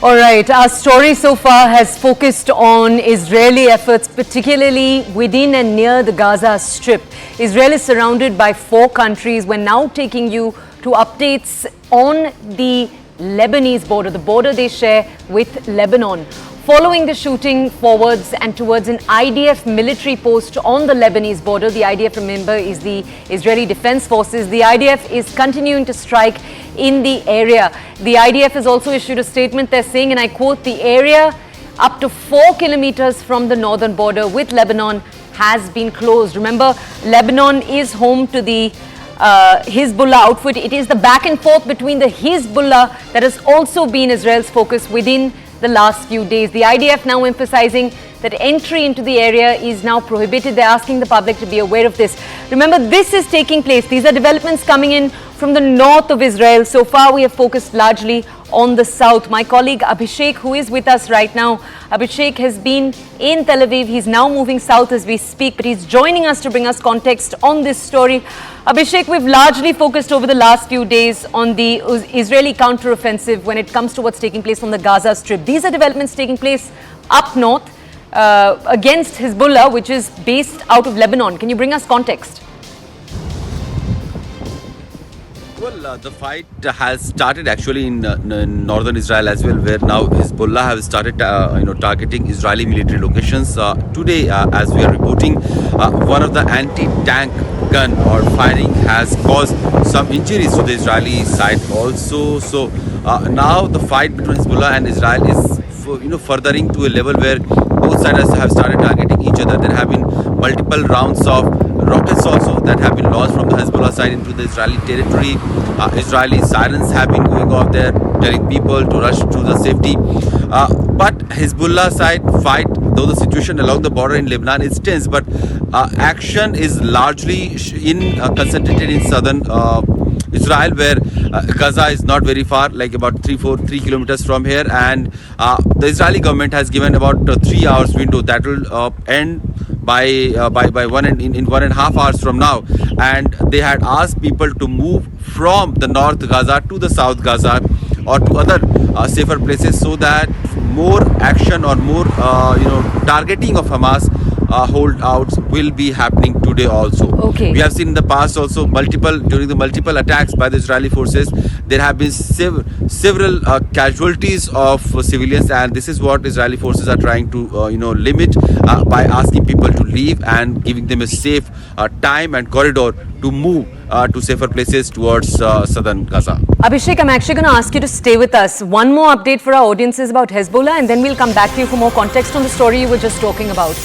All right, our story so far has focused on Israeli efforts, particularly within and near the Gaza Strip. Israel is surrounded by 4 countries. We're now taking you to updates on the Lebanese border, the border they share with Lebanon. Following the shooting forwards and towards an IDF military post on the Lebanese border, the IDF, remember, is the Israeli Defense Forces. The IDF is continuing to strike in the area. The IDF has also issued a statement. They're saying, and I quote, the area up to 4 kilometers from the northern border with Lebanon has been closed. Remember, Lebanon is home to the Hezbollah outfit. It is the back and forth between the Hezbollah that has also been Israel's focus within the last few days. The IDF now emphasizing that entry into the area is now prohibited. They're asking the public to be aware of this. Remember, this is taking place. These are developments coming in from the north of Israel. So far, we have focused largely on the south. My colleague Abhishek, who is with us right now, Abhishek has been in Tel Aviv. He's now moving south as we speak, but he's joining us to bring us context on this story. Abhishek, we've largely focused over the last few days on the Israeli counteroffensive when it comes to what's taking place on the Gaza Strip. These are developments taking place up north against Hezbollah, which is based out of Lebanon. Can you bring us context? Well, the fight has started actually in northern Israel as well, where now Hezbollah have started, targeting Israeli military locations. Today, as we are reporting, one of the anti-tank gun or firing has caused some injuries to the Israeli side also. So now the fight between Hezbollah and Israel is, furthering to a level where both sides have started targeting each other. There have been multiple rounds of rockets also that have been launched from the Hezbollah side into the Israeli territory. Israeli sirens have been going off there, telling people to rush to the safety. But Hezbollah side fight, though the situation along the border in Lebanon is tense, but action is largely concentrated in southern Israel, where Gaza is not very far, like about 3 kilometers from here, and the Israeli government has given about 3 hours window that will end by 1.5 hours from now, and they had asked people to move from the north Gaza to the south Gaza or to other safer places, so that more action or more targeting of Hamas holdouts will be happening today also. Okay. We have seen in the past also during the multiple attacks by the Israeli forces, there have been several casualties of civilians, and this is what Israeli forces are trying to limit by asking people to leave and giving them a safe time and corridor to move to safer places towards southern Gaza. Abhishek, I'm actually going to ask you to stay with us. One more update for our audiences about Hezbollah, and then we'll come back to you for more context on the story you were just talking about.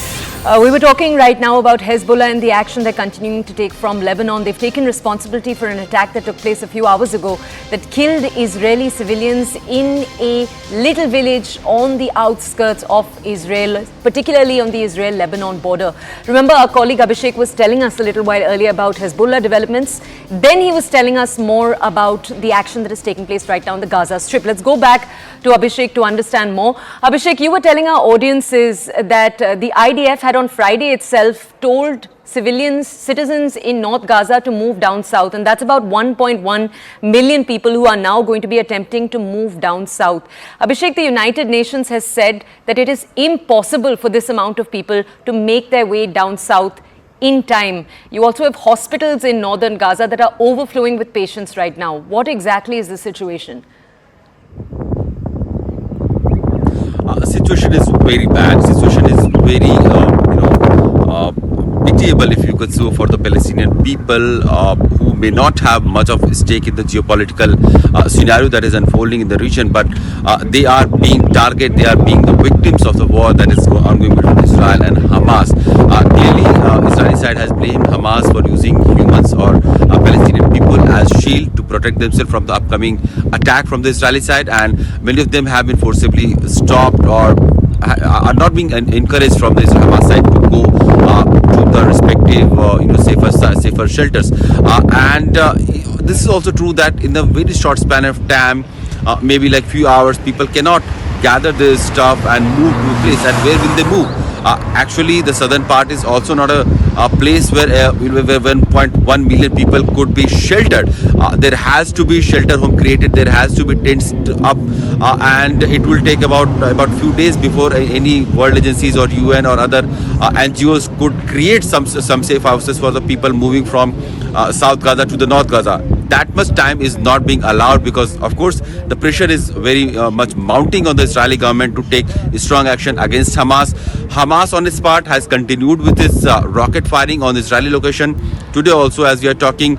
We were talking right now about Hezbollah and the action they're continuing to take from Lebanon. They've taken responsibility for an attack that took place a few hours ago that killed Israeli civilians in a little village on the outskirts of Israel, particularly on the Israel-Lebanon border. Remember, our colleague Abhishek was telling us a little while earlier about Hezbollah developments. Then he was telling us more about the action that is taking place right now on the Gaza Strip. Let's go back to Abhishek to understand more. Abhishek, you were telling our audiences that the IDF had on Friday itself told citizens in North Gaza to move down south, and that's about 1.1 million people who are now going to be attempting to move down south. Abhishek, the United Nations has said that it is impossible for this amount of people to make their way down south in time. You also have hospitals in northern Gaza that are overflowing with patients right now. What exactly is the situation? Situation is very bad. Situation is very pitiable, if you could say, for the Palestinian people who may not have much of a stake in the geopolitical scenario that is unfolding in the region, but they are being targeted. They are being the victims of the war that is ongoing between Israel and Hamas. Clearly, Israeli side has blamed Hamas for using humans or Palestinian people as shield to protect themselves from the upcoming attack from the Israeli side, and many of them have been forcibly stopped or are not being encouraged from the Hamas side to go to the respective safer shelters. And this is also true that in the very short span of time, maybe like few hours, people cannot gather this stuff and move to a place. And where will they move? Actually, the southern part is also not a place where 1.1 million people could be sheltered. There has to be shelter home created. There has to be tents up, and it will take about few days before any world agencies or UN or other NGOs could create some safe houses for the people moving from South Gaza to the North Gaza. That much time is not being allowed because, of course, the pressure is very much mounting on the Israeli government to take strong action against Hamas. Hamas, on its part, has continued with its rocket firing on Israeli location. Today also, as we are talking,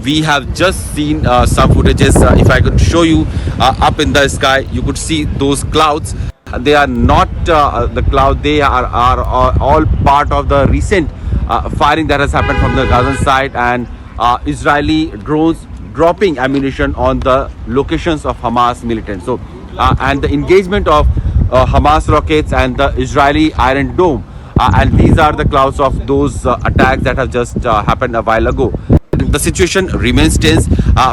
we have just seen some footages. If I could show you up in the sky, you could see those clouds. They are not the cloud. They are all part of the recent firing that has happened from the Gazan side, and Israeli drones dropping ammunition on the locations of Hamas militants. So, and the engagement of Hamas rockets and the Israeli Iron Dome, and these are the clouds of those attacks that have just happened a while ago. The situation remains tense.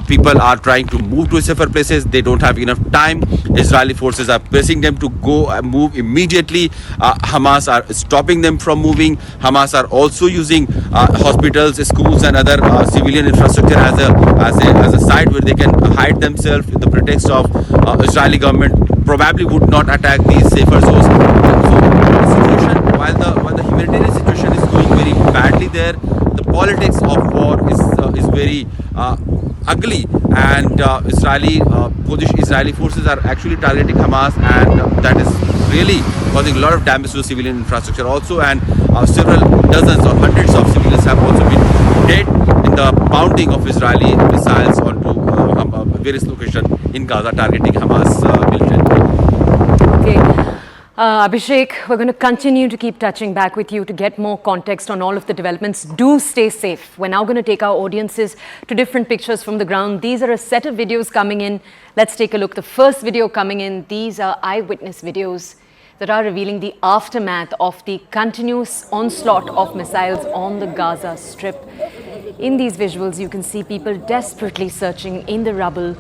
People are trying to move to safer places. They don't have enough time. Israeli forces are pressing them to go and move immediately. Hamas are stopping them from moving. Hamas are also using hospitals, schools, and other civilian infrastructure as a site where they can hide themselves in the pretext of Israeli government probably would not attack these safer zones. So the situation, while the humanitarian situation is going very badly there, the politics of war is very ugly, and Israeli forces are actually targeting Hamas, and that is really causing a lot of damage to civilian infrastructure also, and several dozens or hundreds of civilians have also been dead in the pounding of Israeli missiles onto various locations in Gaza targeting Hamas militant. Okay. Abhishek, we're going to continue to keep touching back with you to get more context on all of the developments. Do stay safe. We're now going to take our audiences to different pictures from the ground. These are a set of videos coming in. Let's take a look. The first video coming in, these are eyewitness videos that are revealing the aftermath of the continuous onslaught of missiles on the Gaza Strip. In these visuals, you can see people desperately searching in the rubble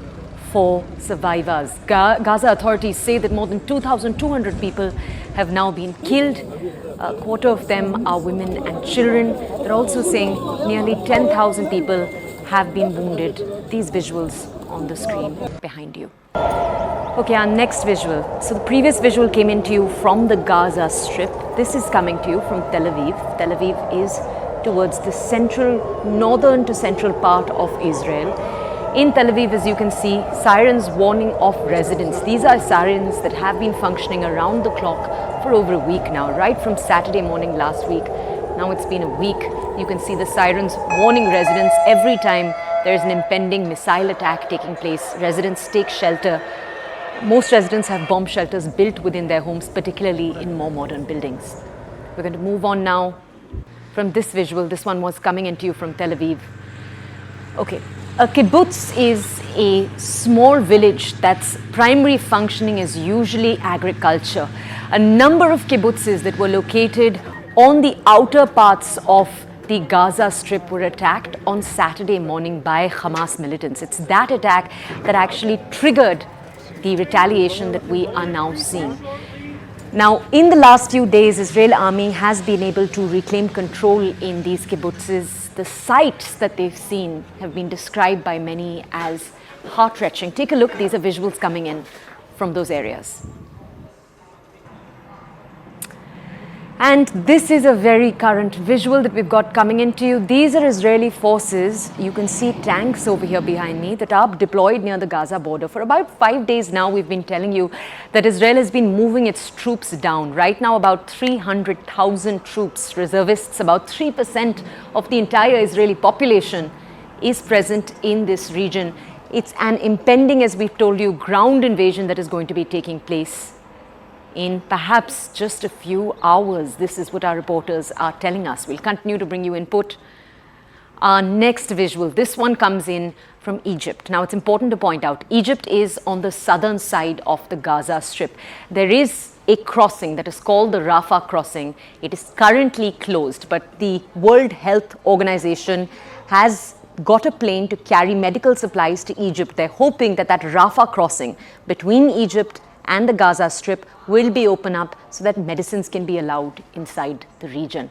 for survivors. Gaza authorities say that more than 2,200 people have now been killed. A quarter of them are women and children. They're also saying nearly 10,000 people have been wounded. These visuals on the screen behind you. Okay, our next visual. So the previous visual came into you from the Gaza Strip. This is coming to you from Tel Aviv. Tel Aviv is towards the northern to central part of Israel. In Tel Aviv, as you can see, sirens warning off residents. These are sirens that have been functioning around the clock for over a week now, right from Saturday morning last week. Now it's been a week. You can see the sirens warning residents every time there is an impending missile attack taking place. Residents take shelter. Most residents have bomb shelters built within their homes, particularly in more modern buildings. We're going to move on now from this visual. This one was coming into you from Tel Aviv. Okay. A kibbutz is a small village that's primary functioning is usually agriculture. A number of kibbutzes that were located on the outer parts of the Gaza Strip were attacked on Saturday morning by Hamas militants. It's that attack that actually triggered the retaliation that we are now seeing. Now, in the last few days, Israel army has been able to reclaim control in these kibbutzes. The sights that they've seen have been described by many as heart-wrenching. Take a look. These are visuals coming in from those areas. And this is a very current visual that we've got coming into you. These are Israeli forces. You can see tanks over here behind me that are deployed near the Gaza border. For about 5 days now, we've been telling you that Israel has been moving its troops down. Right now, about 300,000 troops, reservists, about 3% of the entire Israeli population is present in this region. It's an impending, as we've told you, ground invasion that is going to be taking place in perhaps just a few hours. This is what our reporters are telling us. We'll continue to bring you input. Our next visual, this one comes in from Egypt. Now, it's important to point out, Egypt is on the southern side of the Gaza Strip. There is a crossing that is called the Rafah crossing. It is currently closed, but the World Health Organization has got a plane to carry medical supplies to Egypt. They're hoping that that Rafah crossing between Egypt and the Gaza Strip will be opened up so that medicines can be allowed inside the region.